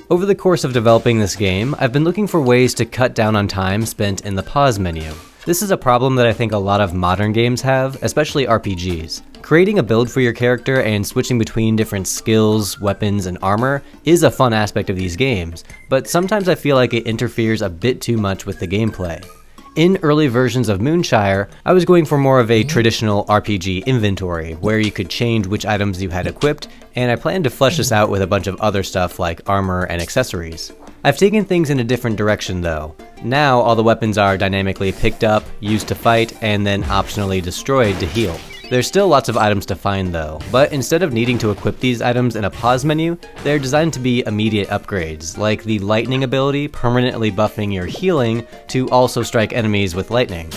Over the course of developing this game, I've been looking for ways to cut down on time spent in the pause menu. This is a problem that I think a lot of modern games have, especially RPGs. Creating a build for your character and switching between different skills, weapons, and armor is a fun aspect of these games, but sometimes I feel like it interferes a bit too much with the gameplay. In early versions of MOONSHIRE, I was going for more of a traditional RPG inventory, where you could change which items you had equipped, and I planned to flesh this out with a bunch of other stuff like armor and accessories. I've taken things in a different direction though. Now all the weapons are dynamically picked up, used to fight, and then optionally destroyed to heal. There's still lots of items to find though, but instead of needing to equip these items in a pause menu, they're designed to be immediate upgrades, like the lightning ability permanently buffing your healing to also strike enemies with lightning.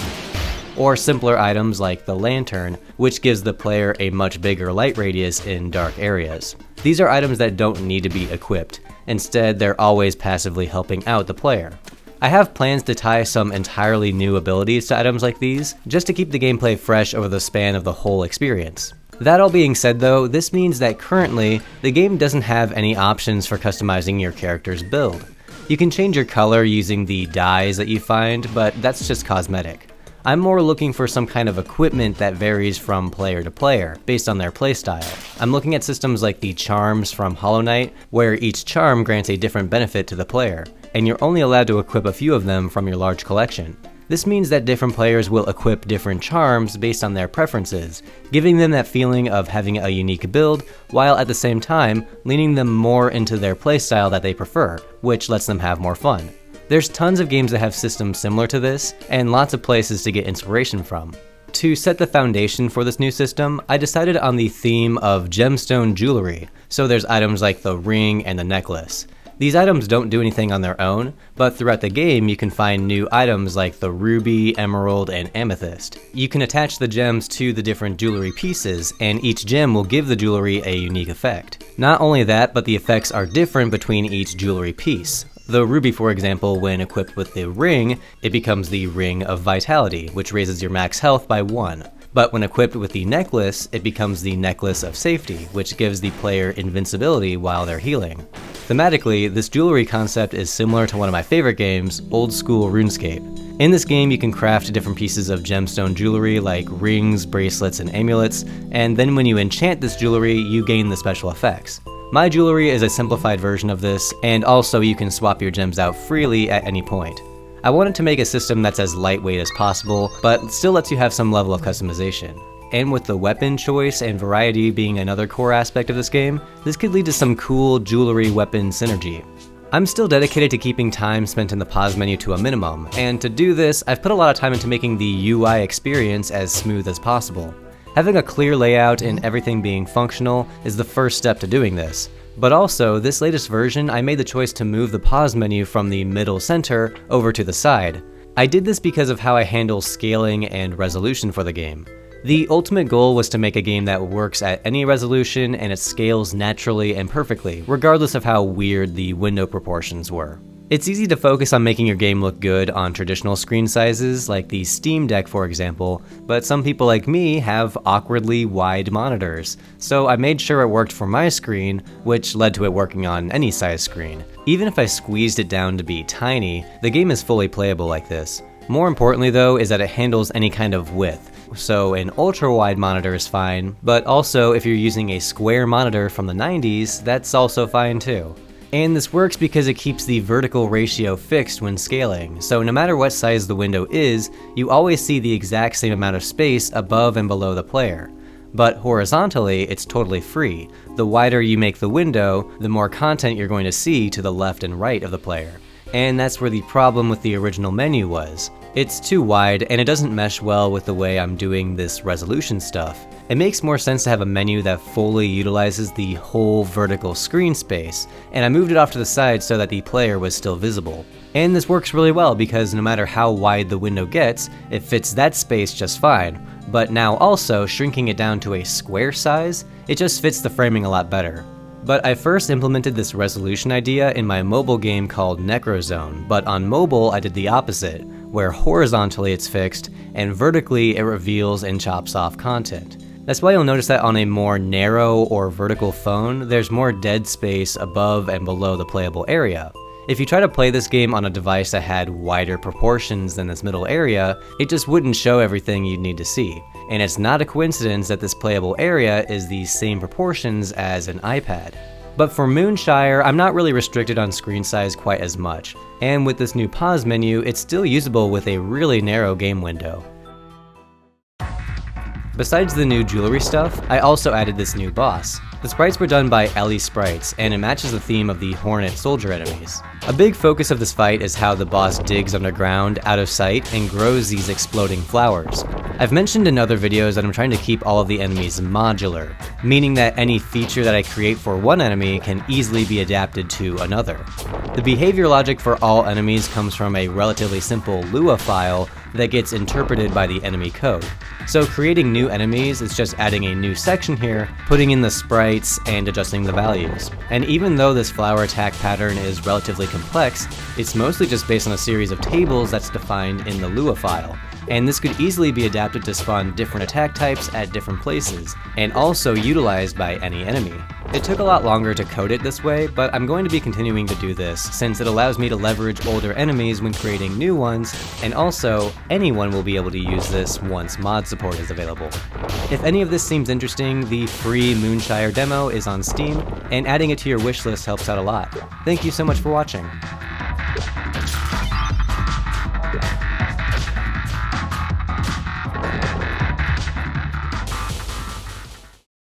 Or simpler items like the lantern, which gives the player a much bigger light radius in dark areas. These are items that don't need to be equipped, instead they're always passively helping out the player. I have plans to tie some entirely new abilities to items like these, just to keep the gameplay fresh over the span of the whole experience. That all being said though, this means that currently, the game doesn't have any options for customizing your character's build. You can change your color using the dyes that you find, but that's just cosmetic. I'm more looking for some kind of equipment that varies from player to player, based on their playstyle. I'm looking at systems like the charms from Hollow Knight, where each charm grants a different benefit to the player, and you're only allowed to equip a few of them from your large collection. This means that different players will equip different charms based on their preferences, giving them that feeling of having a unique build, while at the same time, leaning them more into their playstyle that they prefer, which lets them have more fun. There's tons of games that have systems similar to this, and lots of places to get inspiration from. To set the foundation for this new system, I decided on the theme of gemstone jewelry, so there's items like the ring and the necklace. These items don't do anything on their own, but throughout the game you can find new items like the ruby, emerald, and amethyst. You can attach the gems to the different jewelry pieces, and each gem will give the jewelry a unique effect. Not only that, but the effects are different between each jewelry piece. The ruby, for example, when equipped with the ring, it becomes the Ring of Vitality, which raises your max health by 1. But when equipped with the necklace, it becomes the Necklace of Safety, which gives the player invincibility while they're healing. Thematically, this jewelry concept is similar to one of my favorite games, Old School RuneScape. In this game, you can craft different pieces of gemstone jewelry like rings, bracelets, and amulets, and then when you enchant this jewelry, you gain the special effects. My jewelry is a simplified version of this, and also you can swap your gems out freely at any point. I wanted to make a system that's as lightweight as possible, but still lets you have some level of customization. And with the weapon choice and variety being another core aspect of this game, this could lead to some cool jewelry weapon synergy. I'm still dedicated to keeping time spent in the pause menu to a minimum, and to do this, I've put a lot of time into making the UI experience as smooth as possible. Having a clear layout and everything being functional is the first step to doing this. But also, this latest version, I made the choice to move the pause menu from the middle center over to the side. I did this because of how I handle scaling and resolution for the game. The ultimate goal was to make a game that works at any resolution and it scales naturally and perfectly, regardless of how weird the window proportions were. It's easy to focus on making your game look good on traditional screen sizes, like the Steam Deck for example, but some people like me have awkwardly wide monitors, so I made sure it worked for my screen, which led to it working on any size screen. Even if I squeezed it down to be tiny, the game is fully playable like this. More importantly though is that it handles any kind of width, so an ultra-wide monitor is fine, but also if you're using a square monitor from the 90s, that's also fine too. And this works because it keeps the vertical ratio fixed when scaling, so no matter what size the window is, you always see the exact same amount of space above and below the player. But horizontally, it's totally free. The wider you make the window, the more content you're going to see to the left and right of the player. And that's where the problem with the original menu was. It's too wide and it doesn't mesh well with the way I'm doing this resolution stuff. It makes more sense to have a menu that fully utilizes the whole vertical screen space, and I moved it off to the side so that the player was still visible. And this works really well because no matter how wide the window gets, it fits that space just fine. But now also, shrinking it down to a square size, it just fits the framing a lot better. But I first implemented this resolution idea in my mobile game called Necrozone, but on mobile I did the opposite, where horizontally it's fixed, and vertically it reveals and chops off content. That's why you'll notice that on a more narrow or vertical phone, there's more dead space above and below the playable area. If you try to play this game on a device that had wider proportions than this middle area, it just wouldn't show everything you'd need to see. And it's not a coincidence that this playable area is the same proportions as an iPad. But for MOONSHIRE, I'm not really restricted on screen size quite as much, and with this new pause menu, it's still usable with a really narrow game window. Besides the new jewelry stuff, I also added this new boss. The sprites were done by Ellie Sprites, and it matches the theme of the Hornet soldier enemies. A big focus of this fight is how the boss digs underground, out of sight, and grows these exploding flowers. I've mentioned in other videos that I'm trying to keep all of the enemies modular, meaning that any feature that I create for one enemy can easily be adapted to another. The behavior logic for all enemies comes from a relatively simple Lua file that gets interpreted by the enemy code. So creating new enemies is just adding a new section here, putting in the sprites, and adjusting the values. And even though this flower attack pattern is relatively complex, it's mostly just based on a series of tables that's defined in the Lua file. And this could easily be adapted to spawn different attack types at different places, and also utilized by any enemy. It took a lot longer to code it this way, but I'm going to be continuing to do this since it allows me to leverage older enemies when creating new ones, and also anyone will be able to use this once mod support is available. If any of this seems interesting, the free MOONSHIRE demo is on Steam, and adding it to your wishlist helps out a lot. Thank you so much for watching.